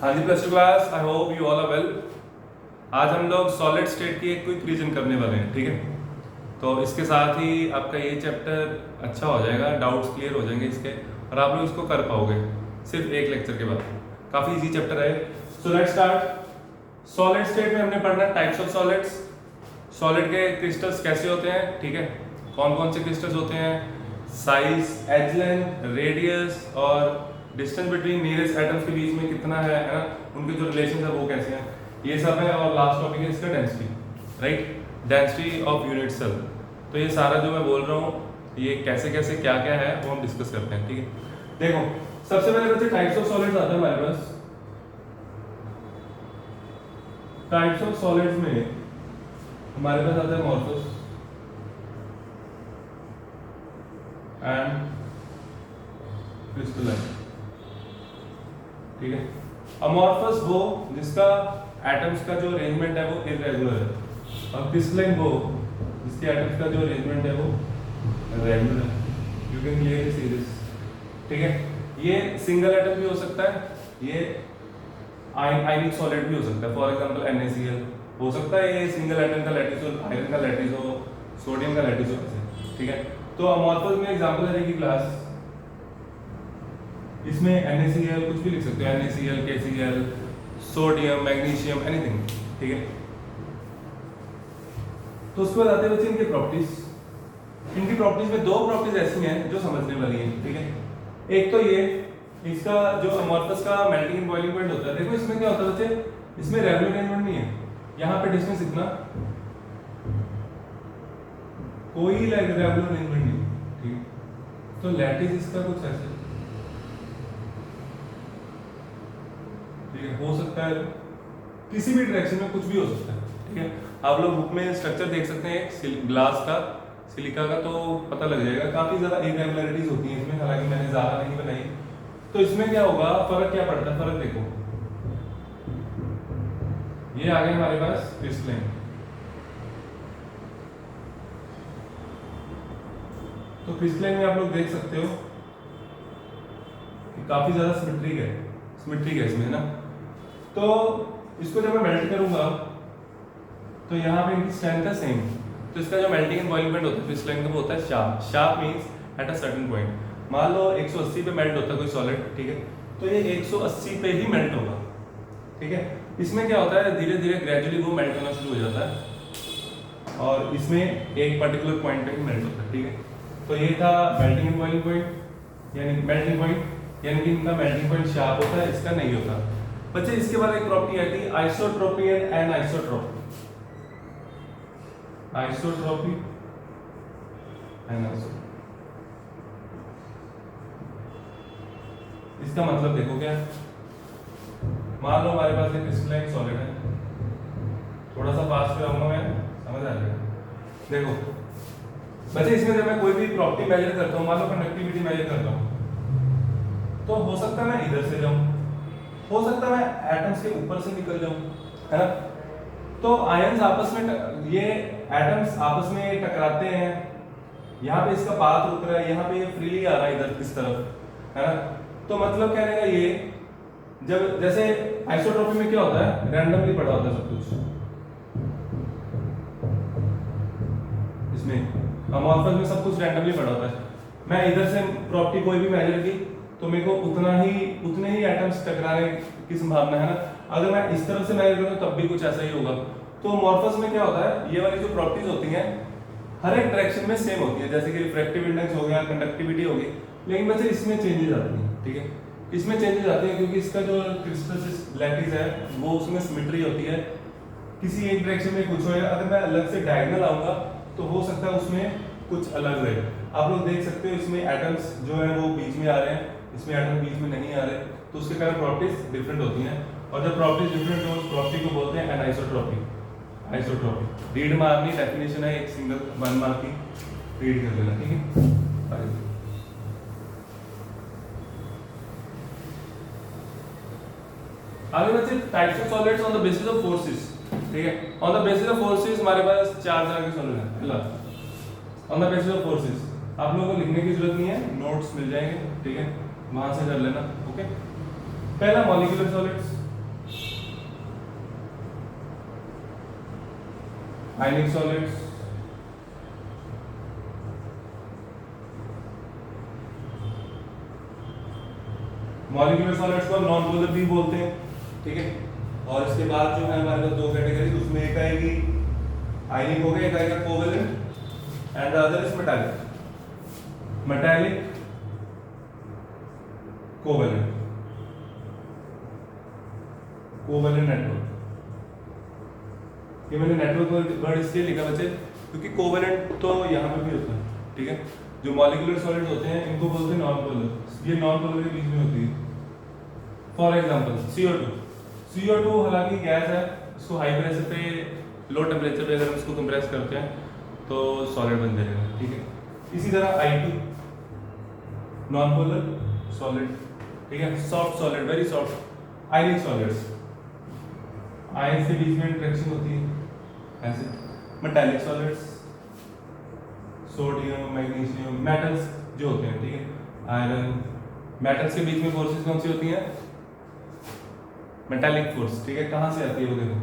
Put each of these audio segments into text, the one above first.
हाँ जी, plus two class, I hope you all are well. आज हम लोग सॉलिड स्टेट की एक क्विक रिवीजन करने वाले हैं, ठीक है। तो इसके साथ ही आपका ये चैप्टर अच्छा हो जाएगा, डाउट्स क्लियर हो जाएंगे इसके, और आप लोग इसको कर पाओगे सिर्फ एक लेक्चर के बाद। काफ़ी इजी चैप्टर है। So let's start. Solid state में हमने पढ़ना टाइप्स ऑफ सॉलिड्स, सॉलिड के क्रिस्टल्स कैसे होते हैं, ठीक है, कौन कौन से क्रिस्टल्स होते हैं, साइज, एज लेंथ, रेडियस और डिस्टेंस बिटवीन नियरेस्ट एटम्स के बीच में कितना है ना, उनके जो रिलेशन है वो कैसे हैं, ये सब है। और लास्ट टॉपिक है इसका density, right, density of unit cell. तो ये सारा जो मैं बोल रहा हूँ, ये कैसे कैसे क्या क्या है वो हम डिस्कस करते हैं, ठीक है। देखो, सबसे पहले बच्चे टाइप्स ऑफ सॉलिड्स आते हैं हमारे पास। टाइप्स ऑफ सॉलिड्स में हमारे पास आता है अमॉर्फस एंड क्रिस्टलाइन, ठीक है। अमॉर्फस वो जिसका एटम्स का जो अरेंजमेंट है वो इरेगुलर है, और क्रिस्टलाइन वो जिसके एटम्स का जो अरेंजमेंट है वो रेगुलर है। You can clearly see this, ठीक है। ये सिंगल एटम भी हो सकता है, ये आयनिक सॉलिड भी हो सकता है। फॉर एग्जांपल NaCl हो सकता है, ये सिंगल एटम का लैटिस हो, आयरन का लैटिस हो, सोडियम का लैटिस हो, ऐसे, ठीक है। तो अमॉर्फस में एग्जांपल है कि क्लास, इसमें NaCl कुछ भी लिख सकते हो, NaCl, KCl, sodium, magnesium, anything, ठीक है। तो उसके बाद आते हैं बच्चे इनके प्रॉपर्टीज। इनकी प्रॉपर्टीज में दो प्रॉपर्टीज ऐसी हैं जो समझने वाली हैं, ठीक है। एक तो ये, इसका जो अमॉर्फस का मेल्टिंग एंड बॉइलिंग पॉइंट होता है, देखो इसमें क्या होता है बच्चे, इसमें रेगुलर अरेंजमेंट नहीं है, यहाँ पे डिस्टेंस इतना, कोई रेगुलर अरेंजमेंट नहीं, ठीक है। तो लैटिस इसका कुछ ऐसे, ठीक है, हो सकता है किसी भी डायरेक्शन में कुछ भी हो सकता है, ठीक है। आप लोग बुक में स्ट्रक्चर देख सकते हैं ग्लास का, सिलिका का, तो पता लग जाएगा। काफी ज्यादा इरेगुलरिटीज होती हैं इसमें, हालांकि मैंने ज्यादा नहीं बनाई। तो इसमें क्या होगा, फर्क क्या पड़ता है, फर्क देखो, ये आ गया हमारे पास क्रिस्टलाइन, तो क्रिस्टलाइन में आप लोग देख सकते हो कि काफी ज्यादा सिमेट्रिक है इसमें, है ना। तो इसको जब मैं मेल्ट करूंगा तो यहाँ पे इनकी स्ट्रेंथ है सेम, तो इसका जो मेल्टिंग एंड बॉइलिंग पॉइंट होता है क्रिस्टलाइन का वो होता है sharp. Sharp means at a certain point. मान लो 180 पे मेल्ट होता है कोई सॉलिड, ठीक है, तो ये 180 पे ही मेल्ट होगा, ठीक है। इसमें क्या होता है, धीरे धीरे ग्रेजुअली वो मेल्ट होना शुरू हो जाता है, और इसमें एक पर्टिकुलर पॉइंट पे ही मेल्ट होता है, ठीक है। तो ये था मेल्टिंग एंड बॉइलिंग पॉइंट, यानी मेल्टिंग पॉइंट, यानी कि इनका मेल्टिंग पॉइंट शार्प होता है, इसका नहीं होता। बच्चे इसके बाद एक प्रॉपर्टी आती है आइसोट्रोपी एंड एनिसोट्रोपी। आइसोट्रोपी एनिसोट्रोपी, इसका मतलब देखो क्या, मान लो हमारे पास एक क्रिस्टलाइन सॉलिड है, थोड़ा सा पास कराऊंगा मैं, समझ आ जाएगा। देखो बच्चे, इसमें जब मैं कोई भी प्रॉपर्टी मेजर करता हूँ, मान लो कंडक्टिविटी मेजर करता हूँ, तो हो सकता है मैं इधर से जाऊं, हो सकता है मैं एटम्स के ऊपर से निकल जाऊं, है ना। तो आयंस आपस में ये एटम्स आपस में टकराते हैं, यहाँ पे इसका पाथ रुक रहा है, यहाँ पे ये फ्रीली आ रहा है इधर इस तरफ, है ना। तो मतलब कहने का ये, जब जैसे आइसोट्रोपी में क्या होता है, रैंडमली पड़ा होता है सब कुछ, इसमें अमॉर्फस में सब कुछ रैंडमली पड़ा होता है। मैं इधर से प्रॉपर्टी कोई भी मेजर की तो मेरे को उतने ही एटम्स टकराने की संभावना है ना। अगर मैं इस तरफ से मेजर करूं तब भी कुछ ऐसा ही होगा। तो अमॉर्फस में क्या होता है, ये वाली जो प्रॉपर्टीज होती हैं हर एक डायरेक्शन में सेम होती है, जैसे कि रिफ्रैक्टिव इंडेक्स हो गया, कंडक्टिविटी हो गई, लेकिन बच्चे इसमें चेंजेस आती हैं, ठीक है। इसमें चेंजेस आती हैं क्योंकि इसका जो क्रिस्टल लैटिस है वो उसमें सिमेट्री होती है, किसी एक डायरेक्शन में कुछ होगा। अगर मैं अलग से डायगोनल आऊंगा तो हो सकता है उसमें कुछ अलग रहे। आप लोग देख सकते हो इसमें एटम्स जो है वो बीच में आ रहे हैं, इसमें एटम बीच में नहीं आ रहे, तो उसके कारण प्रॉपर्टीज डिफरेंट होती हैं, और जब प्रॉपर्टीज डिफरेंट हो उस प्रॉपर्टी को बोलते हैं एनिसोट्रोपी। आइसोट्रोपी रीड मारनी, डेफिनेशन है एक सिंगल 1 मार्क की, रीड कर लेना, ठीक है। आगे बच्चे types of solids on the basis of forces, ठीक है। On the basis of forces हमारे पास 4 तरह के सॉलिड हैं। पहला, on the basis of forces, आप लोगों को लिखने की जरूरत नहीं है, नोट्स मिल जाएंगे, ठीक है, वहां से कर लेना, ओके। पहला मॉलिक्यूलर सॉलिड्स, आयनिक सॉलिड्स, मॉलिक्यूलर सॉलिड्स को नॉन पोलर भी बोलते हैं, ठीक है। और इसके बाद जो है हमारे पास दो कैटेगरी, उसमें एक आएगी आयनिक हो गया, एक आएगा covalent and other is metallic. Metallic covalent, covalent network. ये मैंने नेटवर्क वर्ड इसलिए लिखा बच्चे क्योंकि कोवेलेंट तो यहाँ पे भी होता है, ठीक है। जो मॉलिक्यूलर सॉलिड्स होते हैं इनको बोलते हैं नॉन पोलर, ये नॉन पोलर के बीच में होती है। फॉर एग्जांपल CO2, CO2 हालांकि गैस है, इसको हाई प्रेशर पे लो टेम्परेचर पे अगर हम इसको कंप्रेस करते हैं तो सॉलिड बन जाएगा, ठीक है। इसी तरह I2 नॉन पोलर सॉलिड, ठीक है, सॉफ्ट सॉलिड, वेरी सॉफ्ट। आयनिक सॉलिड्स, आयन से बीच में इंटरेक्शन होती है ऐसे। Metallic solids, sodium, magnesium, metals जो होते हैं, ठीक है, आयरन। मेटल्स के बीच में फोर्सेस कौन सी होती हैं? मेटालिक फोर्स, ठीक है। कहां से आती है वो देखो,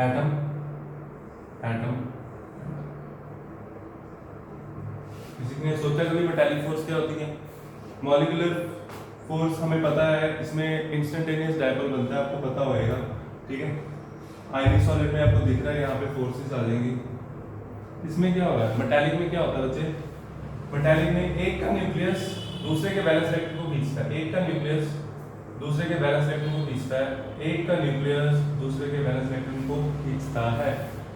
एटम, एटम। किसी ने सोचा कभी मेटालिक फोर्स क्या होती है? मॉलिक्यूलर फोर्स हमें पता है, इसमें इंस्टेंटेनियस डायपोल बनता है, आपको पता होएगा, ठीक है। आयनिक सॉलिड में आपको दिख रहा है यहाँ पे फोर्सेस आ जाएंगी। इसमें क्या हो रहा है? मेटालिक में क्या होता है बच्चे? मेटालिक में एक का न्यूक्लियस दूसरे के वैलेंस इलेक्ट्रॉन को खींचता है, एक का न्यूक्लियस दूसरे के वैलेंस इलेक्ट्रॉन को खींचता है, एक का न्यूक्लियस दूसरे के वैलेंस इलेक्ट्रॉन को खींचता है।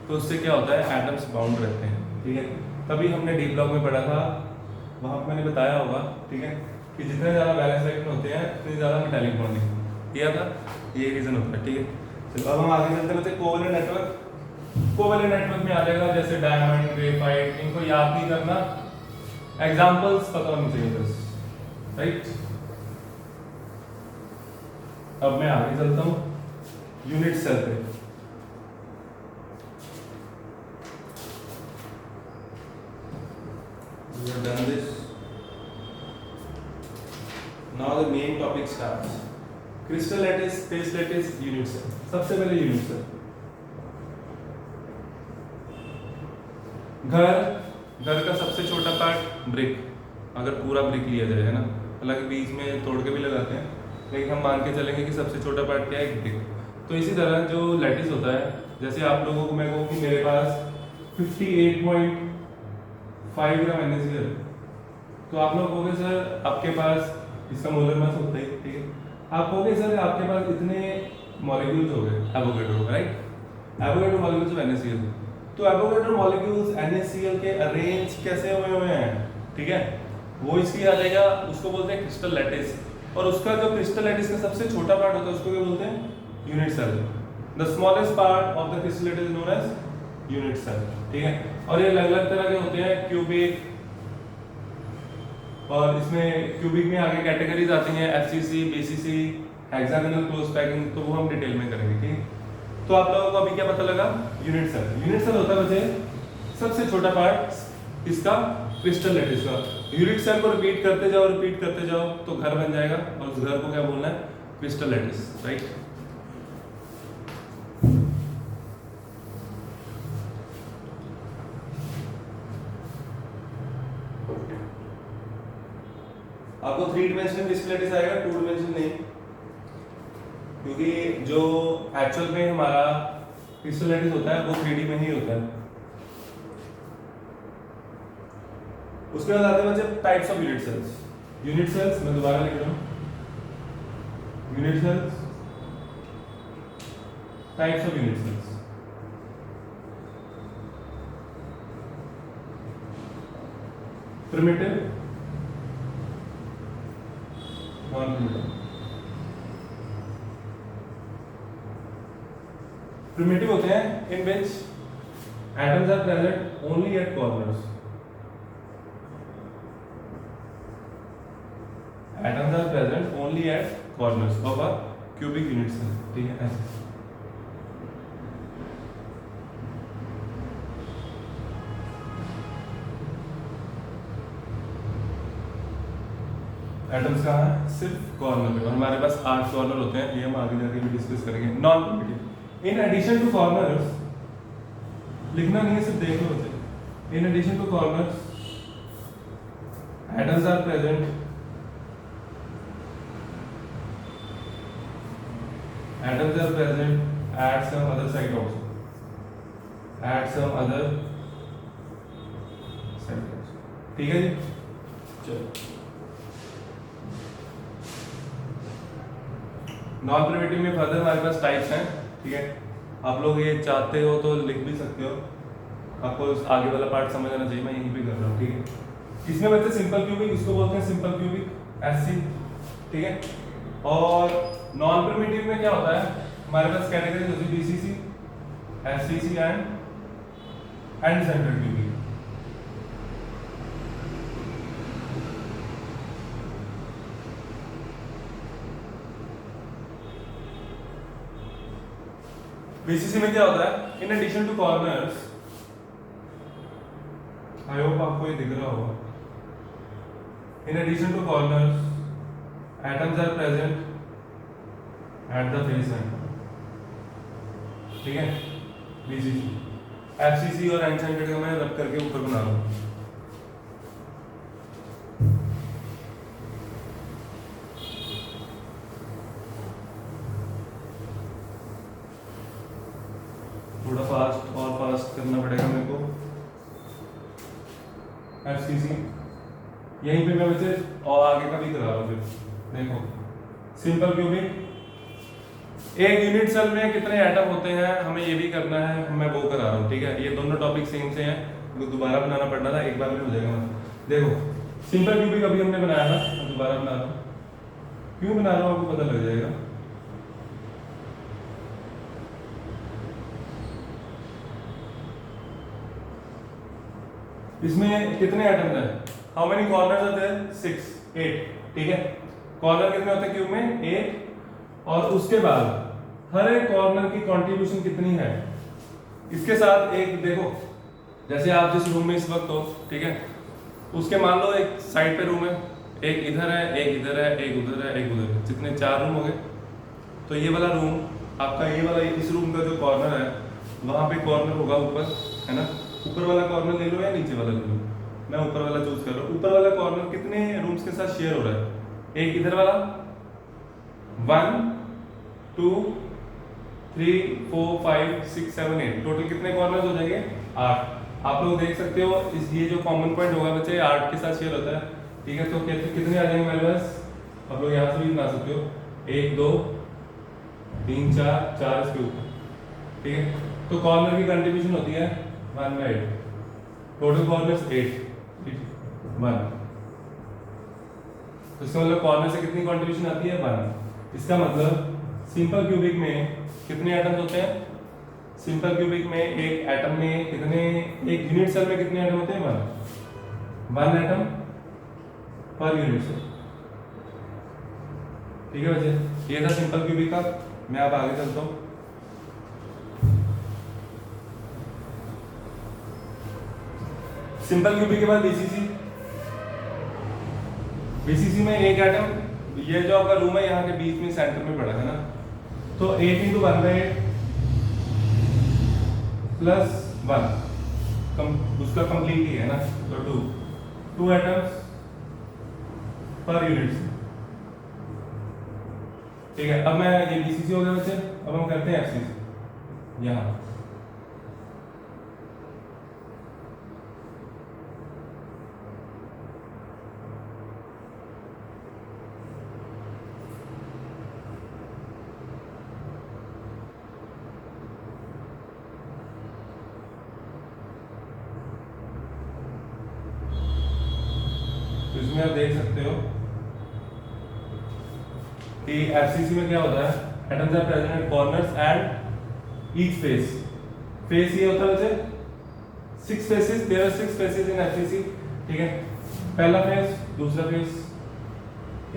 तो उससे क्या होता है? एटम्स बाउंड रहते हैं, ठीक है। तभी हमने डी ब्लॉक में पढ़ा था, वहाँ पर मैंने बताया होगा, ठीक है, कि जितने ज़्यादा वैलेंस इलेक्ट्रॉन होते हैं उतनी ज़्यादा मेटालिक बॉन्डिंग किया था, ये रीज़न होता है, ठीक है। चलो अब हम आगे चलते हैं कोवेलेंट नेटवर्क। कोवेलेंट नेटवर्क में आ जाएगा जैसे डायमंड, ग्रेफाइट, इनको याद नहीं करना, एग्जांपल्स पता होनी चाहिए बस, राइट। अब मैं आगे चलता हूं यूनिट सेल पे। We have done this. Now the main topic starts. Crystal lattice, space lattice, unit cell. सबसे पहले यूनिट सेल। घर का सबसे छोटा पार्ट ब्रिक, अगर पूरा ब्रिक लिया जाए, है ना, हालांकि बीच में तोड़ के भी लगाते हैं, लेकिन हम मान के चलेंगे कि सबसे छोटा पार्ट क्या है? ब्रिक। तो इसी तरह जो लैटिस होता है, जैसे आप लोगों को मैं कहूँ कि मेरे पास 58.5 ग्राम NaCl है, तो आप लोग कहोगे सर आपके पास, इसका मोलर मास होता है, ठीक है, आप कहोगे सर आपके पास इतने मॉलिक्यूल्स हो गए, Avogadro, right, Avogadro molecules of NaCl। तो एवोगैड्रो मॉलिक्यूल्स NaCl के अरेंज कैसे हुए हैं, ठीक है, वो इसकी आ जाएगा, उसको बोलते हैं क्रिस्टल लैटिस। और उसका जो क्रिस्टल लैटिस का सबसे छोटा पार्ट होता है उसको क्या बोलते हैं? Unit cell. The smallest part of the crystal lattice is known as unit cell, ठीक है। और ये अलग अलग तरह के होते हैं, क्यूबिक, और इसमें क्यूबिक में आगे कैटेगरीज आती हैं, FCC, BCC, hexagonal close packing, तो वो हम डिटेल में करेंगे, ठीक है। तो आप लोगों को अभी क्या पता लगा? Unit cell. यूनिट सेल होता है बच्चे सबसे छोटा पार्ट इसका क्रिस्टल लैटिस का। यूनिट सेल को रिपीट करते जाओ तो घर बन जाएगा, और उस घर को क्या बोलना है? Crystal lattice, right. आपको 3 डिमेंशनल क्रिस्टल लैटिस आएगा, 2 डिमेंशनल नहीं, क्योंकि जो एक्चुअल में हमारा क्रिस्टल लैटिस होता है वो 3D में ही होता है। उसके बाद आते हैं बच्चे types of unit cells. Unit cells मैं दोबारा लिख रहा हूं, unit cells, types of unit cells. Primitive, non primitive. Primitive होते हैं in which atoms are present only at corners. Atoms are present only at corners of a cubic unit cell, ठीक है, ऐसे। एटम्स कहाँ है? सिर्फ कॉर्नर पे, और हमारे पास 8 कॉर्नर होते हैं, ये हम आगे जाके भी डिस्कस करेंगे। Non primitive, in addition to corners लिखना नहीं है, सिर्फ देख लो बच्चे। In addition to corners atoms are present at some other site also, at some other site also। ठीक है जी, चलो। नॉन प्रिमिटिव में फर्दर हमारे पास टाइप्स हैं, ठीक है। आप लोग ये चाहते हो तो लिख भी सकते हो, आपको आगे वाला पार्ट समझ आना चाहिए, मैं यहीं पे कर रहा हूँ, ठीक है। इसमें बच्चे सिंपल क्यूबिक, इसको बोलते हैं सिंपल क्यूबिक एससी, ठीक है। और नॉन प्रिमिटिव में क्या होता है, हमारे पास कैटेगरी होती है BCC, SCC and central cubic. BCC में क्या होता है, in addition to corners, I hope आपको ये दिख रहा होगा, in addition to corners atoms are present at the face end, ठीक है। बीसीसी, एफसीसी और एंड सेंटर्ड का मैं रब करके ऊपर बना रहा हूँ। थोड़ा फास्ट और फास्ट करना पड़ेगा मेरे को। एफसीसी यहीं पे मैं बच्चे और आगे का भी करा रहा हूँ। फिर देखो, सिंपल क्यूबिक, एक यूनिट सेल में कितने एटम होते हैं हमें ये भी करना है, मैं वो करा रहा हूँ, ठीक है। ये दोनों टॉपिक सेम से हैं, दोबारा बनाना पड़ना था, एक बार में हो जाएगा। देखो सिंपल क्यूबिक अभी हमने बनाया था, मैं दोबारा बना रहा हूँ। क्यों बना रहा हूँ आपको पता लग जाएगा। इसमें कितने एटम्स हैं, हाउ मेनी कॉर्नर्स आते हैं, 6 8, ठीक है। कॉर्नर कितने होते हैं क्यूब में, 8। और उसके बाद हर एक कॉर्नर की कंट्रीब्यूशन कितनी है, इसके साथ एक देखो, जैसे आप जिस रूम में इस वक्त हो, ठीक है, उसके मान लो एक साइड पे रूम है, एक इधर है, एक इधर है, एक उधर है, एक उधर है, जितने 4 रूम हो गए। तो ये वाला रूम आपका, ये वाला इस रूम का जो कॉर्नर है, वहां पे कॉर्नर होगा ऊपर, है ना। ऊपर वाला कॉर्नर ले लो या नीचे वाला ले लो, मैं ऊपर वाला चूज कर रहा हूँ। ऊपर वाला कॉर्नर कितने रूम्स के साथ शेयर हो रहा है, एक इधर वाला, 1 2 3 4 5 6 7 8, टोटल कितने कॉर्नर्स हो जाएंगे, 8। आप लोग देख सकते हो इस ये जो कॉमन पॉइंट होगा बच्चे 8 के साथ शेयर होता है, ठीक है। तो कितने आ जाएंगे मेरे पास, आप लोग यहाँ से भी बना सकते हो, 1 2 3 4 4 इसके ऊपर, ठीक है। तो कॉर्नर की कंट्रीब्यूशन होती है 1/8, टोटल कॉर्नर्स 8 1। तो इसका मतलब कॉर्नर से कितनी कंट्रीब्यूशन आती है, 1। इसका मतलब सिंपल क्यूबिक में कितने एटम्स होते हैं, सिंपल क्यूबिक में एक एटम में कितने, एक यूनिट सेल में कितने एटम होते हैं, 1 एटम पर यूनिट सेल, ठीक है बच्चे। ये था सिंपल क्यूबिक का। मैं अब आगे चलता हूँ। सिंपल क्यूबिक के बाद बीसीसी, बीसीसी में एक एटम, ये जो आपका रूम है यहाँ के बीच में सेंटर में पड़ा है ना, तो 8 × 1/8 प्लस 1 उसका कंप्लीट ही है ना, तो 2 एटम्स पर यूनिट, ठीक है। अब मैं ये बीसीसी हो गया बच्चे, अब हम करते हैं एफसीसी। यहाँ इसमें आप देख सकते हो कि एफसीसी में क्या होता है, atoms are present at corners and each face. Face ये होता है वैसे 6 faces, there are 6 faces in FCC, ठीक है। पहला फेस, दूसरा फेस,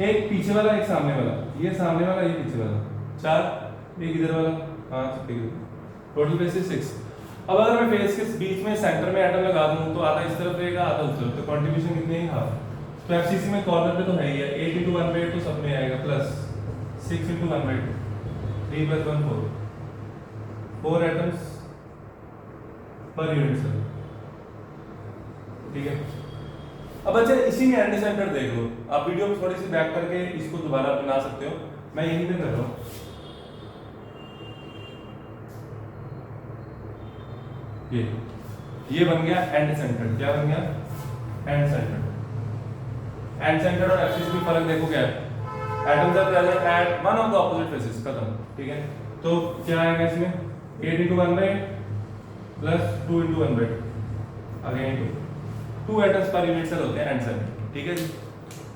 एक पीछे वाला, एक सामने वाला, ये सामने वाला, ये पीछे वाला, 4, एक इधर वाला, 5, ठीक है। Total faces 6। अब अगर मैं फेस के बीच में सेंटर में एटम लगा दूं तो आधा इस तरफ रहेगा, आधा उस तरफ, तो कंट्रीब्यूशन कितनी है, हाफ। तो एफसीसी में कॉर्नर पे तो है ही है, 8 × 1/8 तो सब में आएगा, plus 6 × 1/2, 3 + 1 4 atoms per unit cell. ठीक है, अब अच्छा इसी में एंड सेंटर देख लो, आप वीडियो में थोड़ी सी बैक करके इसको दोबारा बना सकते हो, मैं यही पे कर रहा हूँ। ये बन गया एंड सेंटर। क्या बन गया? End centre. एंड सेंटर और एक्सिस में फर्क देखो क्या है, atoms are present at one of the opposite faces, खत्म। ठीक है, तो क्या आएगा इसमें 8 × 1/8 plus 2 × 1/8 again 2 atoms per unit cell होते हैं एंड सेंटर। ठीक है जी,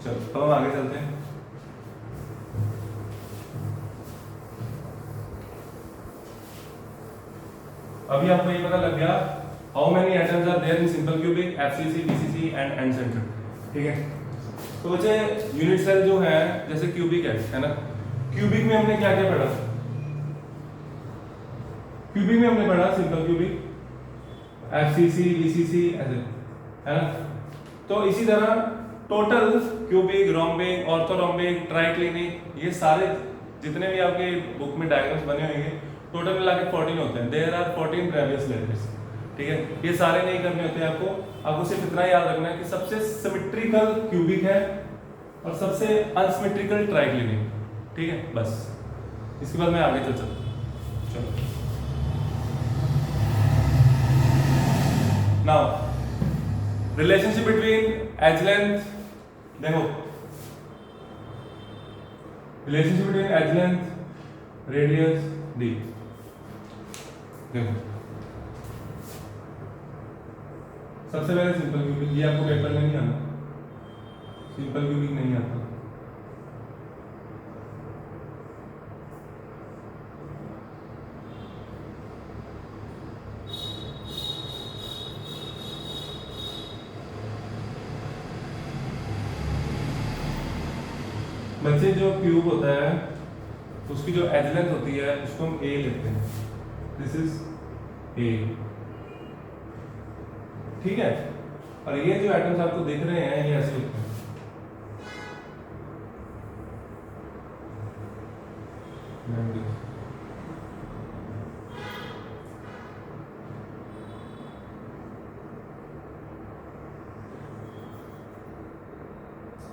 चलो अब हम आगे चलते हैं। अभी आपको ये पता लग गया how many atoms are there in simple cubic, FCC, BCC end centre. ठीक है, तो बच्चे यूनिट सेल जो है जैसे क्यूबिक है ना, क्यूबिक में हमने क्या क्या पढ़ा? क्यूबिक में हमने पढ़ा सिंपल क्यूबिक, एफसीसी, बीसीसी ऐसे, है ना। तो इसी तरह total cubic, rhombic, orthorhombic, triclinic, ये सारे जितने भी आपके बुक में डायग्राम्स बने होंगे टोटल मिला के 14 होते हैं। There are 14 previous levels. ठीक है, ये सारे नहीं करने होते हैं आपको सिर्फ इतना याद रखना है कि सबसे सिमेट्रिकल क्यूबिक है और सबसे अनसिमेट्रिकल ट्राइक्लिनिक। ठीक है, बस इसके बाद मैं आगे चल सकता हूं। चलो now relationship between edge length, देखो relationship between edge length, radius, d. देखो सबसे पहले सिंपल क्यूबिक, ये आपको पेपर में नहीं आना, सिंपल क्यूबिक नहीं आता। बच्चे जो क्यूब होता है उसकी जो एज लेंथ होती है उसको हम ए लेते हैं, दिस इज ए। ठीक है, और ये जो एटम्स आपको दिख रहे हैं ये ऐसे लिखते हैं।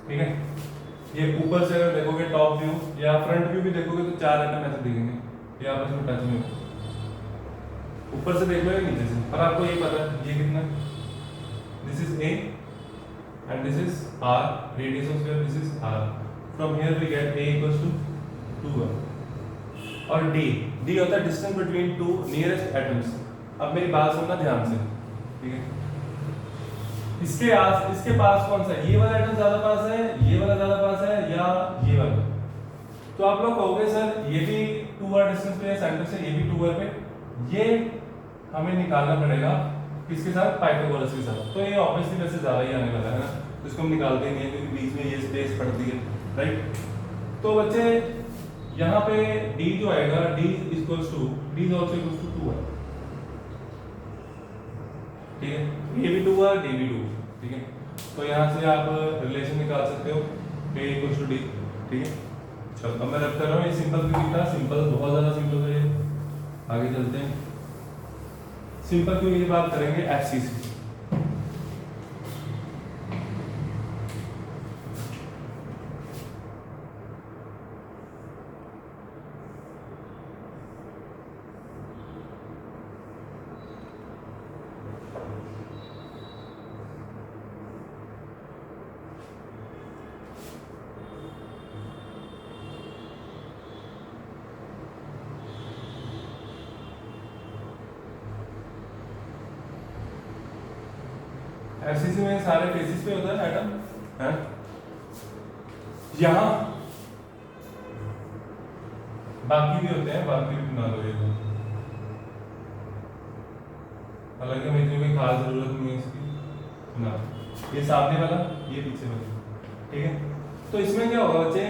ठीक है, ये ऊपर से अगर देखोगे टॉप व्यू या फ्रंट व्यू भी देखोगे तो 4 एटम ऐसे दिखेंगे, ये आपस में टच में होंगे। ऊपर से देख लो या नीचे से, और आपको ये पता है ये कितना, this is a and this is r, radius of sphere, this is r. From here we get a equals to 2r. और d होता है distance between two nearest atoms। अब मेरी बात सुनना ध्यान से, ठीक है। इसके पास कौन सा है? ये वाला एटम ज्यादा पास है, ये वाला ज्यादा पास है, या ये वाला? तो आप लोग कहोगे सर ये भी 2r डिस्टेंस पे है सेंटर से, ये भी 2r पे, ये हमें निकालना पड़ेगा किसके साथ? पाइथागोरस के साथ। तो ये ऑब्वियसली वैसे ज्यादा ही आने वाला है ना, तो इसको हम निकालते ही नहीं है क्योंकि बीच में ये स्पेस पड़ती है, राइट। तो बच्चे यहाँ पे d जो आएगा, d equals to d is also equals to 2r। ठीक है, ये भी 2r, d भी 2, ठीक है। तो यहाँ से आप रिलेशन निकाल सकते हो a इक्वल्स टू d। ठीक है, चलो अब मैं रख कर रहा हूँ, ये सिंपल क्यों था? सिंपल बहुत ज्यादा सिंपल है। आगे चलते हैं, सिंपल क्यों की बात करेंगे एफसीसी। एफसीसी में सारे फेसिस पे होता है एटम, है यहाँ बाकी भी होते हैं, बाकी भी बना लो ये तो। हालांकि हमें इतनी कोई खास जरूरत नहीं है इसकी ना, ये सामने वाला, ये पीछे वाला, ठीक है। तो इसमें क्या होगा बच्चे,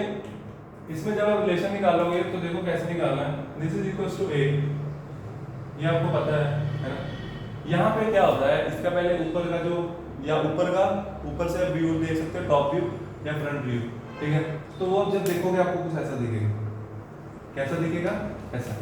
इसमें जब आप रिलेशन निकालोगे तो देखो कैसे निकालना है। दिस इज इक्वल्स टू ए, ये आपको पता है ना। यहाँ पे क्या होता है, इसका पहले ऊपर का जो, या ऊपर से आप व्यू देख सकते हो, टॉप व्यू या फ्रंट व्यू, ठीक है। तो वो जब देखोगे आपको कुछ ऐसा दिखेगा, कैसा दिखेगा? ऐसा।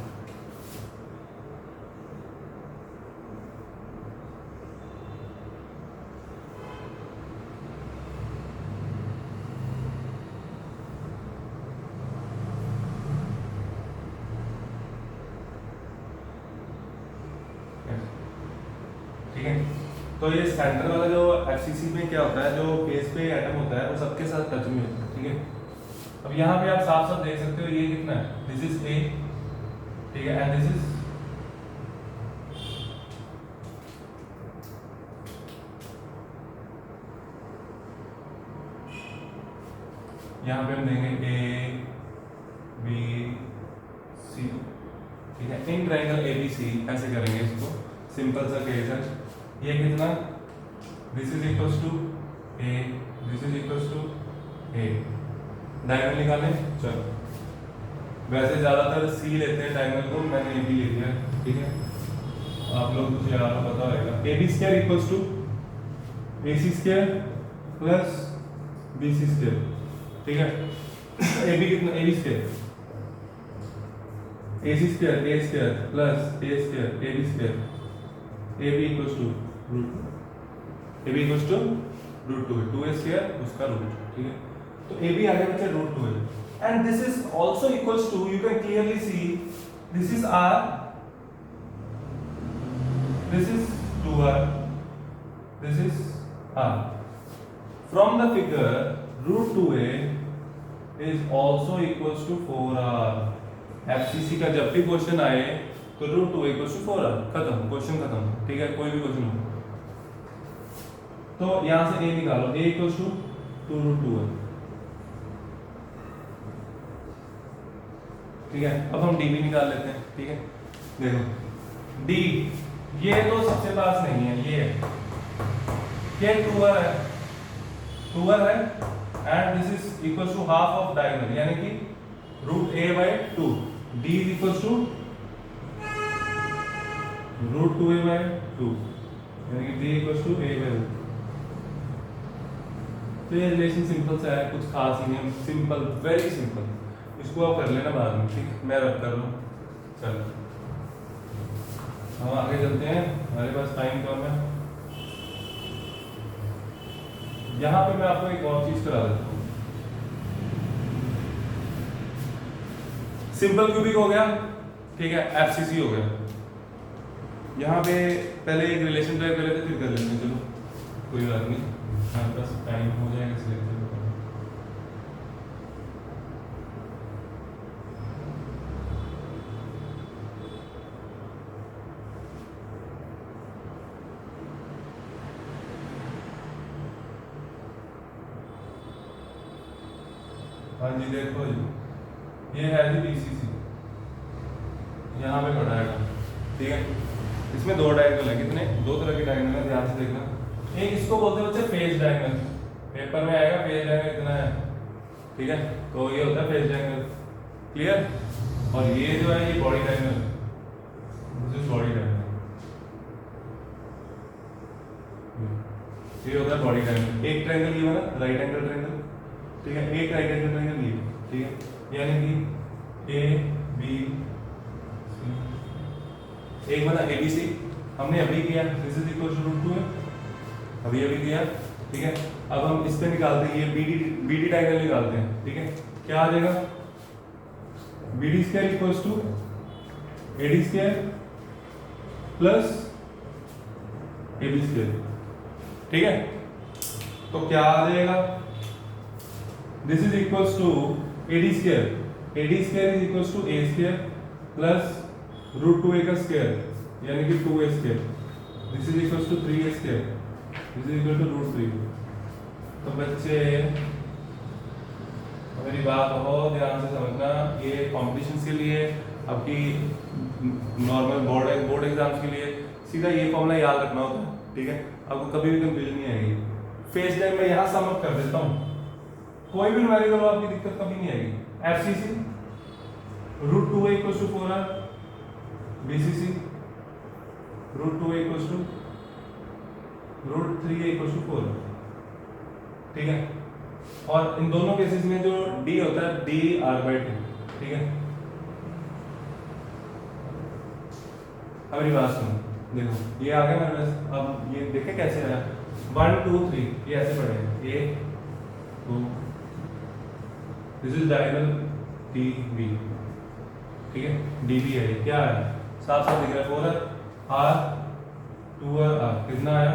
तो ये सेंटर वाला जो एफसीसी में क्या होता है, जो बेस पे एटम होता है वो सबके साथ टच में होता है, ठीक है। अब यहाँ पे आप साफ साफ देख सकते हो ये कितना है, दिस इज ए, ठीक है, एंड दिस इज यहाँ पे हम देंगे ए बी सी, ठीक है। In triangle A B C ऐसे करेंगे इसको, सिंपल सा केस है। ये कितना, this is equals to a, this is equals to a, diagonal निकालें। चलो, वैसे ज्यादातर सी लेते हैं डायगोनल को, मैंने ए बी ले लिया, ठीक है। आप लोग कुछ याद पता होगा, a b square equals to a c square plus b c square, ठीक है। ए बी कितना, a b square, a c square a square plus a square a b square, a b equals to root, a b equals to root 2 है, 2a square उसका root, ठीक है। तो A B आ गया बच्चे root 2 है, and this is also equals to, you can clearly see this is r, this is 2r, this is r. From the figure, root 2a is also equals to 4r. FCC का जब भी question आए तो root 2a equals to 4r, खत्म, question खत्म, ठीक है। कोई भी क्वेश्चन हो तो यहाँ से a निकालो, a equals to 2 root 2 है, ठीक है। अब हम d भी निकाल लेते हैं, ठीक है। देखो d ये तो सबसे पास नहीं है, ये है, ये 2r है, 2r है, and this is equals to half of diagonal, यानी कि root a by 2, d is equals to root 2a by 2, यानी कि d equals to a by 2। तो ये रिलेशन सिंपल सा है, कुछ खास ही नहीं, सिंपल, वेरी सिंपल। इसको आप कर लेना बाद में, ठीक है, मैं रब कर लूँ। चलो हम आगे चलते हैं, हमारे पास टाइम कम है। यहाँ पे मैं आपको एक और चीज करा देता हूँ। सिंपल क्यूबिक हो गया, ठीक है, एफसीसी हो गया। यहाँ पे पहले एक रिलेशन ड्राइव कर लेते, फिर कर लेते हैं, चलो कोई बात नहीं, हमारे पास टाइम हो जाएगा इसलिए। हाँ जी, देखो ये है जी बीसीसी, यहाँ पे पढ़ा है, ठीक है। इसमें दो डायगोनल है, कितने, दो तरह के डायगोनल है, ध्यान से देखना। एक इसको बोलते हैं बच्चे फेज डायगोनल, पेपर में आएगा फेज डायगोनल इतना है, ठीक है, तो ये होता है फेज डायगोनल, क्लियर। और ये जो है ये body diagonal, this is body diagonal, ये होता है बॉडी डायगोनल। एक ट्रायंगल ये वाला राइट एंगल ट्रायंगल, ठीक है, एक राइट एंगल ट्रायंगल ये, ठीक है, यानी कि ए बी सी, एक बना ए बी सी, हमने अभी किया, this is equal to root 2 है, अभी किया, ठीक है। अब हम इस पे निकालते हैं, ये बी डी डायगोनल निकालते हैं, ठीक है। क्या आ जाएगा, b d square equals to a d square plus a b square, ठीक है। तो क्या आ जाएगा, this is equals to a d square, a d square is equals to a square plus root 2a का स्क्वायर, यानी कि 2a square, this is equals to 3a square, this is equal to root 3। तो बच्चे मेरी बात बहुत ध्यान से समझना, ये कॉम्पिटिशन्स के लिए, आपकी नॉर्मल बोर्ड एग्जाम्स के लिए सीधा ये फॉर्मूला याद रखना होता है, ठीक है। आपको कभी भी कंफ्यूजन नहीं आएगी। फेज टाइम में यहाँ सम अप कर देता हूँ, कोई भी न्यूमेरिकल आपकी दिक्कत कभी नहीं आएगी। FCC root 2a equals to 4r, BCC root 2a equals to root 3a equals to 4, ठीक है। और इन दोनों केसेस में जो d होता है d r/2, ठीक है। अब मेरी बात सुनो, देखो ये आ गया मेरे पास, अब ये देखें कैसे आया, 1 2 3 ये ऐसे पढ़े, a 2, this is diagonal D B, ठीक है, डी बी है, क्या है, साफ साफ दिख रहा है, 4r 2r, कितना आया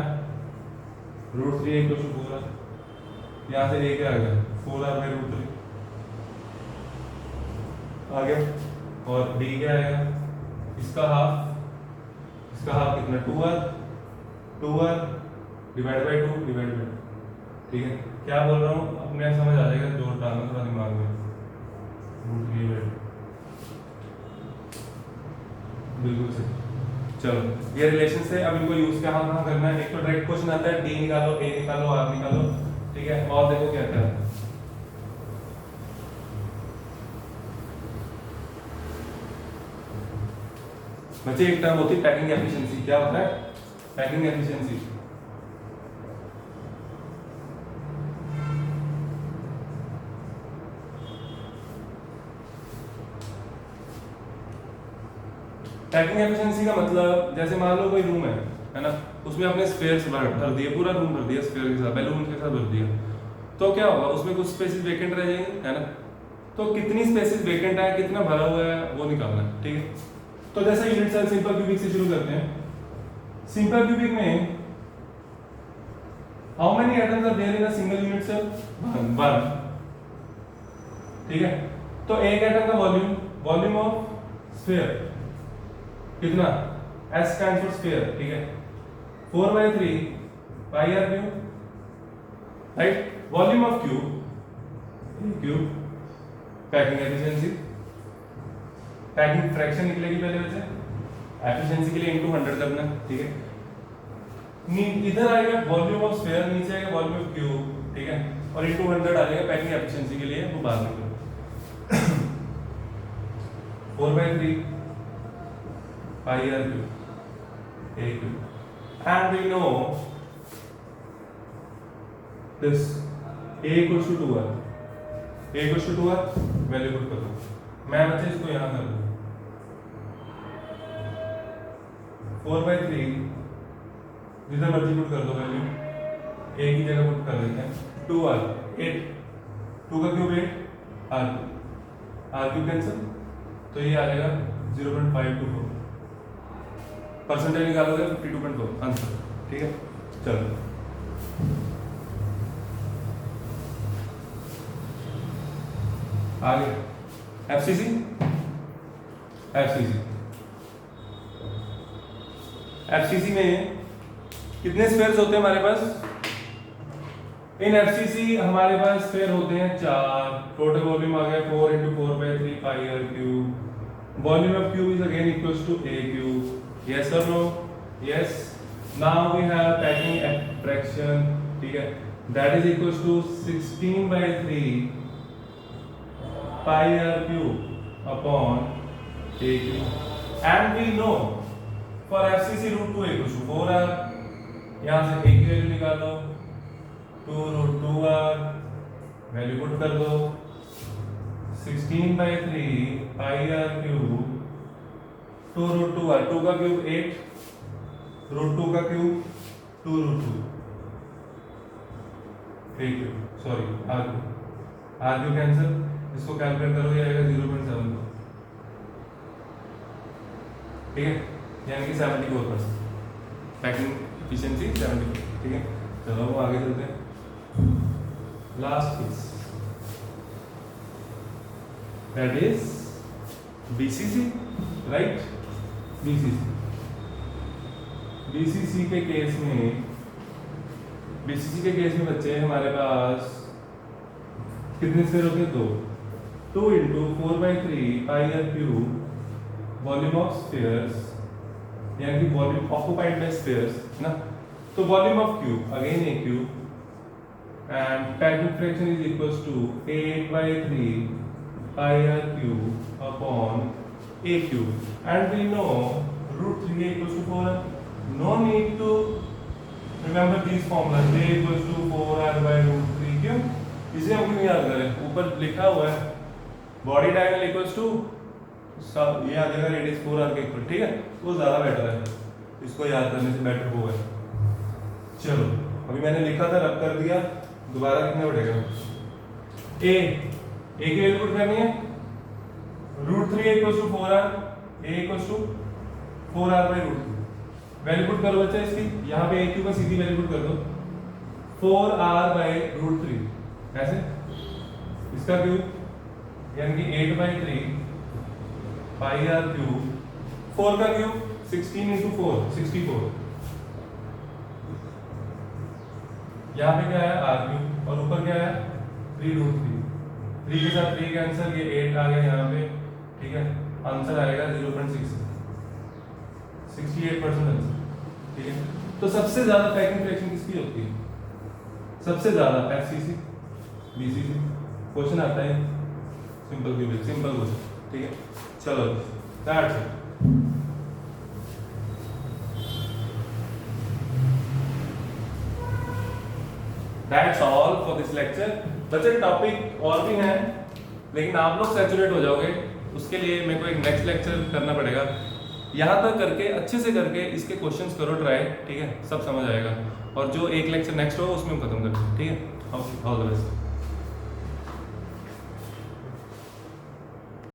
रूट 3 इक्वल टू 4 आर, यहाँ से a क्या आ गया 4r बाई रूट 3 आ गया, और d क्या आएगा इसका हाफ कितना 2r divide by 2 divide by 2, ठीक है। क्या बोल रहा हूँ अपने आप समझ आ जाएगा, जोड़ डालना थोड़ा दिमाग में, रूट 3 बाई 2 बिल्कुल सही। चलो ये रिलेशन से अब इनको यूज कहाँ करना है, एक तो डायरेक्ट क्वेश्चन आता है d निकालो, a निकालो, r निकालो, ठीक है। और देखो क्या क्या है, बच्चे एक टर्म होती है पैकिंग एफिशिएंसी। क्या होता है पैकिंग एफिशिएंसी? पैकिंग एफिशिएंसी का मतलब जैसे मान लो कोई रूम है ना, उसमें अपने स्पेयर्स भर दिए, पूरा रूम भर दिया स्पेयर के साथ, बैलून के साथ भर दिया, तो क्या होगा उसमें कुछ स्पेसेस वेकेंट रह जाएंगे, है ना। तो कितनी स्पेसेस वेकेंट है, कितना भरा हुआ है, वो निकालना है, ठीक है। तो जैसे यूनिट सेल सिंपल क्यूबिक से शुरू करते हैं। सिंपल क्यूबिक में how many atoms are there in a single unit cell? 1, ठीक है। तो एक एटम का वॉल्यूम ऑफ स्फीयर कितना, S स्टैंड्स फॉर स्फीयर, ठीक है। 4/3 pi r cube, right. Volume of cube packing efficiency, packing fraction निकलेगी पहले वैसे, एफिशिएंसी के लिए इनटू 100 करना, ठीक है। इधर आएगा वॉल्यूम ऑफ स्फीयर, नीचे आएगा वॉल्यूम ऑफ क्यूब, ठीक है, और इनटू 100 आ जाएगा पैकिंग एफिशिएंसी के लिए, वो बाद में करो। 4/3 pi r cube a cube, and we know this a equals to 2r, a equals to 2r value put कर दो। मैं बच्चे इसको यहाँ कर दूँ 4/3 जिधर मर्जी पुट कर दो वैल्यू, a की जगह पुट कर देते हैं 2r, 8, 2 का क्यूब 8, r क्यूब कैंसिल, तो ये आ जाएगा 0.524, परसेंटेज निकालोगे 52.4 आंसर, ठीक है। चलो आगे एफसीसी में कितने स्फीयर्स होते हैं हमारे पास? इन एफसीसी हमारे पास स्फीयर होते हैं 4, टोटल वॉल्यूम आ गया 4 × 4/3 pi r cube, volume of cube is again equals to a cube, yes or no? Yes. Now we have packing fraction, ठीक है, that is equals to 16/3 pi r cube upon a cube, and we know for FCC root 2 equals to 4r, यहाँ से a की value निकालो, 2√2r value put कर दो, 16/3 pi r cube 2√2r, 2 का cube 8, √2 का cube 2√2, a cube, sorry r cube cancel, इसको calculate करो, ये आएगा 0.7, ठीक है, यानी कि 74% पैकिंग एफिशिएंसी 74, ठीक है। चलो वो आगे चलते हैं, last piece that is BCC, right. BCC के केस में बच्चे हमारे पास कितने स्फीयर होते हैं? 2 × 4/3 pi r cube volume of spheres, यानी कि वॉल्यूम ऑक्युपाइड बाय स्फीयर्स ना। तो volume of cube again a cube and packing fraction is equals to 8/3 pi r cube upon a cube, and we know √3a equals to 4r. No need to remember these formulas. a equals to 4r by √3 क्यों? इसे हम क्यों याद करें? ऊपर लिखा हुआ है बॉडी डायगोनल इक्वल्स टू सब, ये आ जाएगा रेडियस 4r के इक्वल, ठीक है, वो ज़्यादा बेटर है, इसको याद करने से बेटर वो है। चलो अभी मैंने लिखा था, रब कर दिया, दोबारा कितना बढ़ेगा? a की वैल्यू पुट करनी है, √3 equals to 4r, a equals to 4r by √3, value put करो बच्चा इसकी, यहाँ पे a क्यूब का सीधी वैल्यू पुट कर दो, 4r/√3 ऐसे, इसका क्यूब यानी कि 8/3 पाई r क्यूब, 4 का क्यूब 16 × 4 64, यहाँ पे क्या है r क्यूब और ऊपर क्या है 3√3, 3 के साथ 3 कैंसिल, ये 8 आ गया यहाँ पे, ठीक है, आंसर आएगा 0.6, 68% आंसर, ठीक है। तो सबसे ज्यादा पैकिंग फ्रैक्शन किसकी होती है? सबसे ज्यादा FCC, BCC। क्वेश्चन आता है सिंपल क्यूबिक, सिंपल क्वेश्चन, ठीक है। चलो that's it. That's all for this lecture। बच्चे टॉपिक और भी हैं, लेकिन आप लोग सैचुरेट हो जाओगे, उसके लिए मेरे को एक नेक्स्ट लेक्चर करना पड़ेगा। यहाँ तक करके अच्छे से करके इसके क्वेश्चंस करो ट्राई, ठीक है, सब समझ आएगा। और जो एक लेक्चर नेक्स्ट हो उसमें हम खत्म करेंगे, ठीक है। All the best.